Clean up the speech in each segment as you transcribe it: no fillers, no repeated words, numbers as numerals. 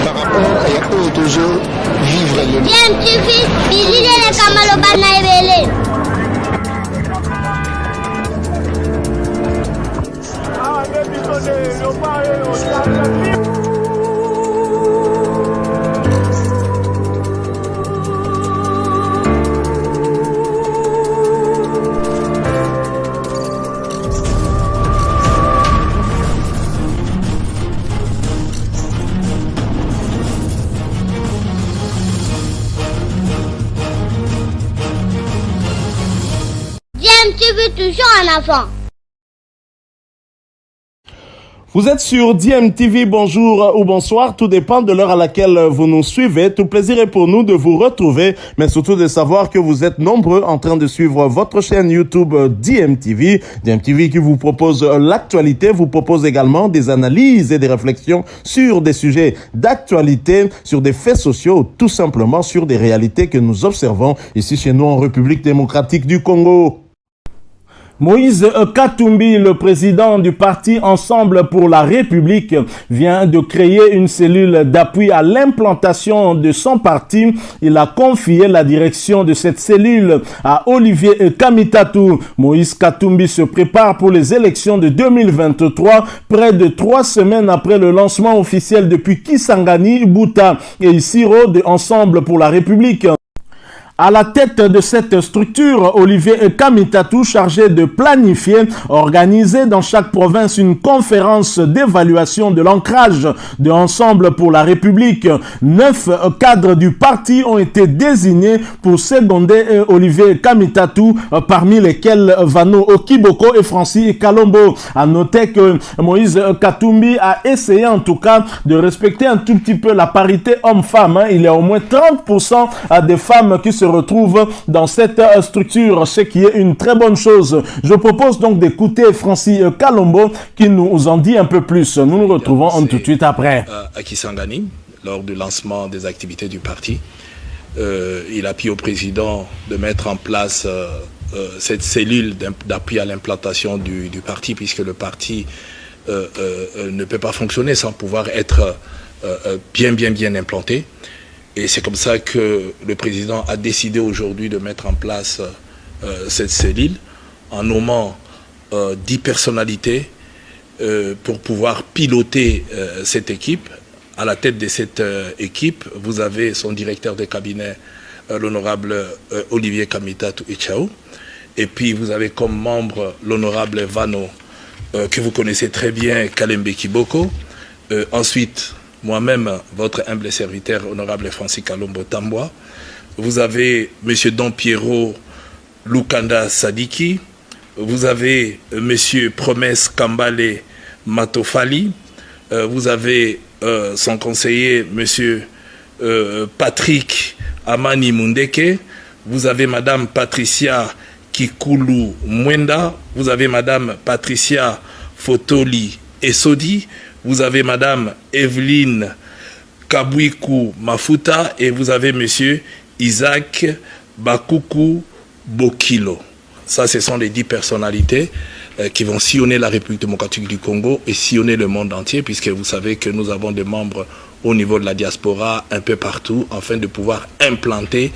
par rapport à toujours vivre le Bien TV, Billy le Kamalo Banaibele. TV toujours en avant. Vous êtes sur DMTV, bonjour ou bonsoir, tout dépend de l'heure à laquelle vous nous suivez. Tout plaisir est pour nous de vous retrouver, mais surtout de savoir que vous êtes nombreux en train de suivre votre chaîne YouTube DMTV. DMTV qui vous propose l'actualité, vous propose également des analyses et des réflexions sur des sujets d'actualité, sur des faits sociaux, tout simplement sur des réalités que nous observons ici chez nous en République démocratique du Congo. Moïse Katumbi, le président du parti Ensemble pour la République, vient de créer une cellule d'appui à l'implantation de son parti. Il a confié la direction de cette cellule à Olivier Kamitatu. Moïse Katumbi se prépare pour les élections de 2023, près de 3 semaines après le lancement officiel depuis Kisangani, Buta et Isiro de Ensemble pour la République. À la tête de cette structure, Olivier Kamitatu, chargé de planifier, organiser dans chaque province une conférence d'évaluation de l'ancrage de Ensemble pour la République. 9 cadres du parti ont été désignés pour seconder Olivier Kamitatu, parmi lesquels Vano Okiboko et Francis Kalombo. À noter que Moïse Katumbi a essayé en tout cas de respecter un tout petit peu la parité homme-femme. Il y a au moins 30% des femmes qui se retrouvent dans cette structure, ce qui est une très bonne chose. Je propose donc d'écouter Francis Kalombo qui nous en dit un peu plus. Nous nous retrouvons tout de suite après. À Kisangani, lors du lancement des activités du parti, il a appuyé au président de mettre en place cette cellule d'appui à l'implantation du parti, puisque le parti ne peut pas fonctionner sans pouvoir être bien implanté. Et c'est comme ça que le président a décidé aujourd'hui de mettre en place cette cellule en nommant 10 personnalités pour pouvoir piloter cette équipe. À la tête de cette équipe, vous avez son directeur de cabinet, l'honorable Olivier Kamitatu Ichao. Et puis vous avez comme membre l'honorable Vano, que vous connaissez très bien, Kalembe Kiboko. Ensuite, moi-même, votre humble serviteur, honorable Francis Kalombo Tamboa. Vous avez M. Don Piero Lukanda Sadiki. Vous avez M. Promesse Kambale Matofali. Vous avez son conseiller, M. Patrick Amani Mundeke. Vous avez Mme Patricia Kikulu Mwenda. Vous avez Mme Patricia Fotoli Esodi. Vous avez Madame Evelyne Kabwiku Mafuta et vous avez Monsieur Isaac Bakuku Bokilo. Ça, ce sont les 10 personnalités qui vont sillonner la République démocratique du Congo et sillonner le monde entier, puisque vous savez que nous avons des membres au niveau de la diaspora, un peu partout, afin de pouvoir implanter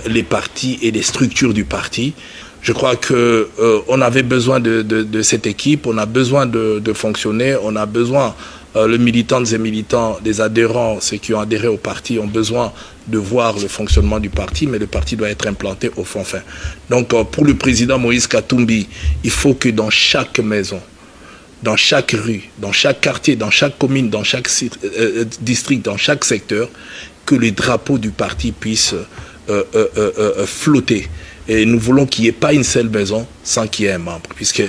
les partis et les structures du parti. Je crois que on avait besoin de cette équipe, on a besoin de fonctionner, on a besoin, les militantes et militants, les adhérents, ceux qui ont adhéré au parti, ont besoin de voir le fonctionnement du parti, mais le parti doit être implanté au fond fin. Donc pour le président Moïse Katumbi, il faut que dans chaque maison, dans chaque rue, dans chaque quartier, dans chaque commune, dans chaque district, dans chaque secteur, que les drapeaux du parti puissent flotter. Et nous voulons qu'il n'y ait pas une seule maison sans qu'il y ait un membre, puisque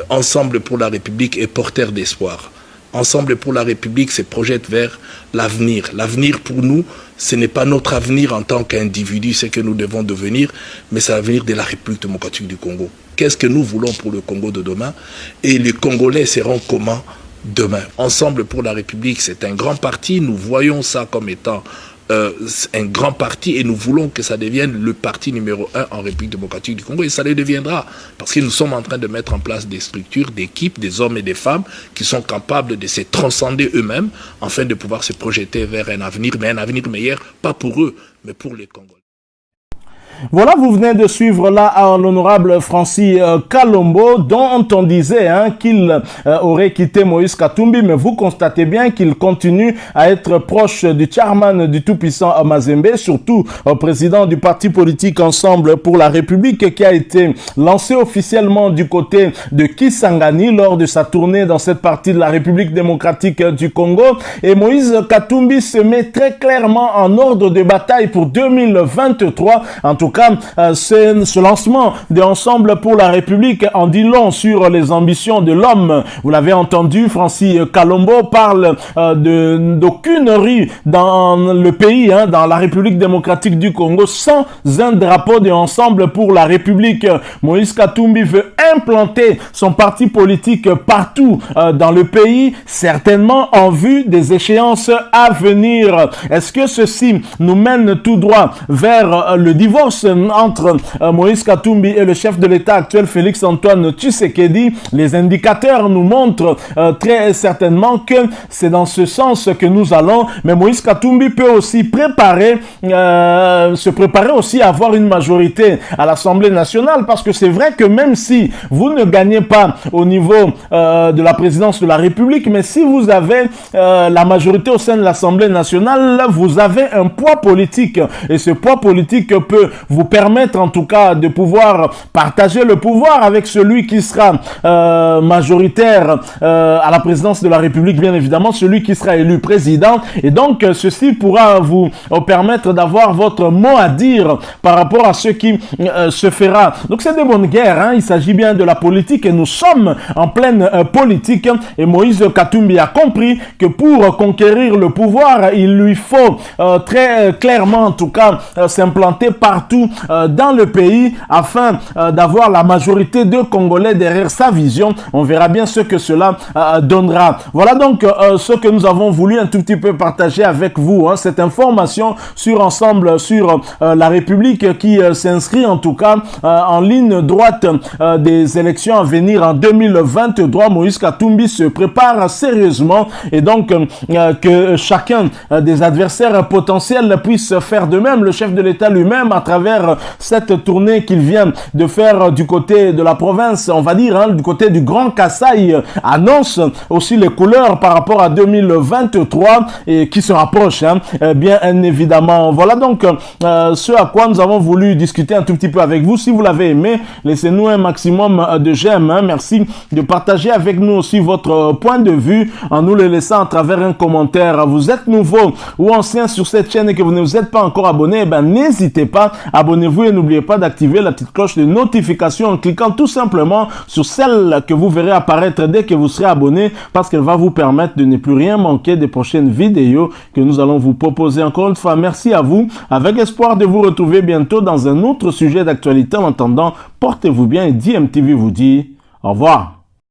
Ensemble pour la République est porteur d'espoir. Ensemble pour la République se projette vers l'avenir. L'avenir pour nous, ce n'est pas notre avenir en tant qu'individu, c'est que nous devons devenir, mais c'est l'avenir de la République démocratique du Congo. Qu'est-ce que nous voulons pour le Congo de demain? Et les Congolais seront comment demain? Ensemble pour la République, c'est un grand parti. Nous voyons ça comme étant un grand parti et nous voulons que ça devienne le parti numéro 1 en République démocratique du Congo et ça le deviendra parce que nous sommes en train de mettre en place des structures, d'équipes, des hommes et des femmes qui sont capables de se transcender eux-mêmes afin de pouvoir se projeter vers un avenir, mais un avenir meilleur, pas pour eux, mais pour les Congolais. Voilà, vous venez de suivre là l'honorable Francis Kalombo, dont on disait qu'il aurait quitté Moïse Katumbi, mais vous constatez bien qu'il continue à être proche du chairman du tout-puissant Mazembe, surtout président du parti politique Ensemble pour la République, qui a été lancé officiellement du côté de Kisangani lors de sa tournée dans cette partie de la République démocratique du Congo. Et Moïse Katumbi se met très clairement en ordre de bataille pour 2023. En tout cas, ce lancement de Ensemble pour la République en dit long sur les ambitions de l'homme. Vous l'avez entendu, Francis Kalombo parle d'aucune rue dans le pays, dans la République démocratique du Congo, sans un drapeau de Ensemble pour la République. Moïse Katumbi veut implanter son parti politique partout dans le pays, certainement en vue des échéances à venir. Est-ce que ceci nous mène tout droit vers le divorce entre Moïse Katumbi et le chef de l'État actuel Félix Antoine Tshisekedi? Les indicateurs nous montrent très certainement que c'est dans ce sens que nous allons, mais Moïse Katumbi peut aussi se préparer aussi à avoir une majorité à l'Assemblée nationale, parce que c'est vrai que même si vous ne gagnez pas au niveau de la présidence de la République, mais si vous avez la majorité au sein de l'Assemblée nationale, vous avez un poids politique, et ce poids politique peut vous permettre en tout cas de pouvoir partager le pouvoir avec celui qui sera majoritaire à la présidence de la République, bien évidemment, celui qui sera élu président. Et donc, ceci pourra vous permettre d'avoir votre mot à dire par rapport à ce qui se fera. Donc, c'est des bonnes guerres. Il s'agit bien de la politique et nous sommes en pleine politique. Et Moïse Katumbi a compris que pour conquérir le pouvoir, il lui faut très clairement, en tout cas, s'implanter partout dans le pays afin d'avoir la majorité de Congolais derrière sa vision. On verra bien ce que cela donnera. Voilà donc ce que nous avons voulu un tout petit peu partager avec vous, cette information sur Ensemble sur la République qui s'inscrit en tout cas en ligne droite des élections à venir en 2023. Moïse Katumbi se prépare sérieusement et donc que chacun des adversaires potentiels puisse faire de même. Le chef de l'État lui-même, à travers cette tournée qu'il vient de faire du côté de la province, on va dire, du côté du Grand Kasaï, annonce aussi les couleurs par rapport à 2023 et qui se rapproche, bien évidemment. Voilà donc ce à quoi nous avons voulu discuter un tout petit peu avec vous. Si vous l'avez aimé, laissez-nous un maximum de j'aime. Merci de partager avec nous aussi votre point de vue en nous le laissant à travers un commentaire. Vous êtes nouveau ou ancien sur cette chaîne et que vous ne vous êtes pas encore abonné, n'hésitez pas, abonnez-vous et n'oubliez pas d'activer la petite cloche de notification en cliquant tout simplement sur celle que vous verrez apparaître dès que vous serez abonné, parce qu'elle va vous permettre de ne plus rien manquer des prochaines vidéos que nous allons vous proposer. Encore une fois, merci à vous, avec espoir de vous retrouver bientôt dans un autre sujet d'actualité. En attendant, portez-vous bien et DMTV vous dit au revoir.